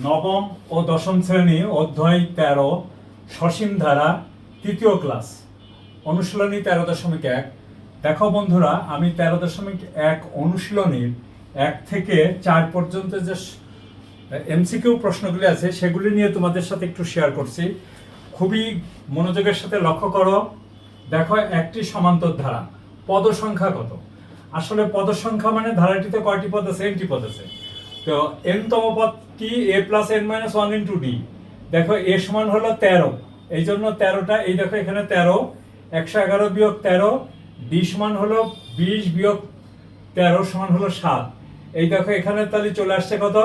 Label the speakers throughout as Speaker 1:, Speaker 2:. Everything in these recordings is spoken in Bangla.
Speaker 1: নবম ও দশম শ্রেণী অধ্যায় 13 সসীম ধারা তৃতীয় ক্লাস অনুশীলনী 13.1। দেখো বন্ধুরা, আমি 13.1 অনুশীলনীর 1 থেকে 4 পর্যন্ত যে এমসিকিউ প্রশ্নগুলি আছে সেগুলি নিয়ে তোমাদের সাথে একটু শেয়ার করছি। খুবই মনোযোগের সাথে লক্ষ্য করো। দেখো, একটি সমান্তর ধারা, পদ সংখ্যা কত? আসলে পদ সংখ্যা মানে ধারাটিতে কয়টি পদ আছে? এনটি পদ আছে। তো এনতম পদ কি? a plus n minus 1 into D. দেখো, a সমান হলো 13, এই জন্য 13টা, এই দেখো এখানে 13, 111 বিয়োগ 13, ডি সমান হলো 20 বিয়োগ 13 সমান হলো 7। এই দেখো এখানে তাহলে চলে আসছে কত?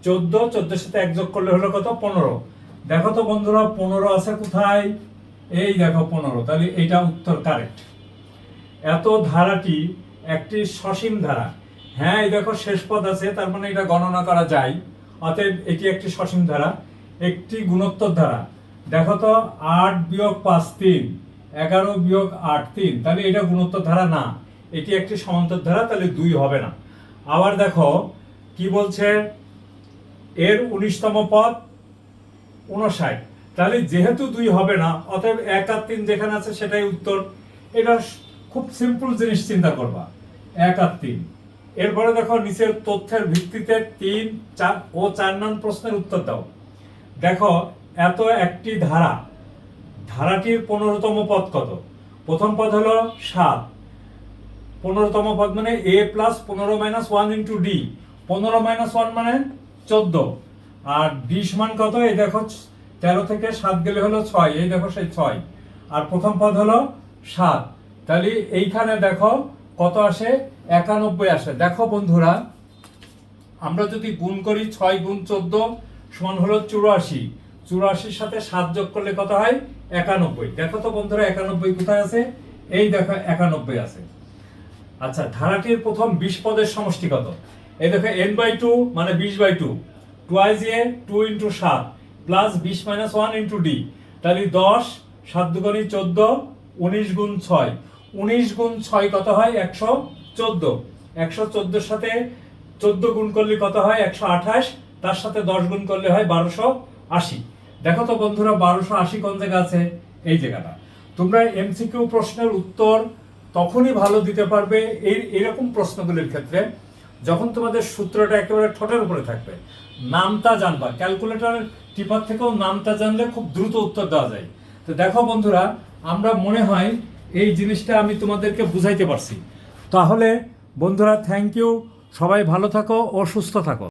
Speaker 1: 14, 14 সাথে 1 যোগ করলে হলো কত? 15। দেখো তো বন্ধুরা, 15 আছে কোথায়? এই দেখো 15, তাহলে এইটা উত্তর কারেক্ট। এত ধারাটি একটি সসীম ধারা। হ্যাঁ, এই দেখো শেষ পদ আছে, তার মানে এটা গণনা করা যায়, অতএব এটি একটি সসীম ধারা। একটি গুণোত্তর ধারা। দেখো তো, 8 বিয়োগ 5 3, 11 বিয়োগ 8 3, তাহলে এটা গুণোত্তর ধারা না, এটি একটি সমান্তর ধারা, তাহলে 2 হবে না। আবার দেখো কি বলছে, এর 19তম পদ 59, তাহলে যেহেতু 2 হবে না, অতএব 1 আর 3 যেখানে আছে সেটাই উত্তর। এটা খুব সিম্পল জিনিস, চিন্তা করবা, 1 আর 3। এরপরে দেখো, নিচের তথ্যের ভিত্তিতে 3, 4 ও 4 নং প্রশ্নের উত্তর দাও। দেখো, এত একটি ধারা, ধারাটির 15তম পদ কত? প্রথম পদ হলো 7, 15তম পদ মানে a plus 15 minus 1 into D. 15 minus 1 মানে 14, আর ডি সমান কত? এই দেখো 13 থেকে 7 গেলে হলো 6, এই দেখো সেই 6, আর প্রথম পদ হলো 7, তাহলে এইখানে দেখো কত আসে? 91 আসে। দেখো বন্ধুরা, আমরা যদি গুণ করি 6 গুণ 14 সমান হলো 84, 84 সাথে 7 যোগ করলে কত হয়? 91। দেখো তো বন্ধুরা, 91 কোথায় আছে? এই দেখো 91 আছে। আচ্ছা, ধারাটির প্রথম 20 পদের সমষ্টি কত? এই দেখো n/2 মানে 20/2, টুয়াইজ এ 2 into 7 plus 20 minus 1 into D, তাহলে 10, 7 দুগুণে 14, 19 গুণ 6, 19 গুণ 6 কত হয়? 114। 114 সাথে 14 গুণ করলে কত হয়? 128, তার সাথে 10 গুণ করলে হয় 1280। দেখো তো বন্ধুরা, 1280 কোন জায়গা আছে? এই জায়গাটা। তোমরা এমসিকিউ প্রশ্নের উত্তর তখনই ভালো দিতে পারবে এরকম প্রশ্নগুলির ক্ষেত্রে যখন তোমাদের সূত্রটা একেবারে ঠোঁটের উপরে থাকবে, নামটা জানবা। ক্যালকুলেটরের টিপার থেকেও নামটা জানলে খুব দ্রুত উত্তর দেওয়া যায়। তো দেখো বন্ধুরা, আমরা মনে হয় এই জিনিসটা আমি তোমাদেরকে বুঝাইতে পারছি। তাহলে বন্ধুরা, থ্যাংক ইউ, সবাই ভালো থাকো ও সুস্থ থাকো।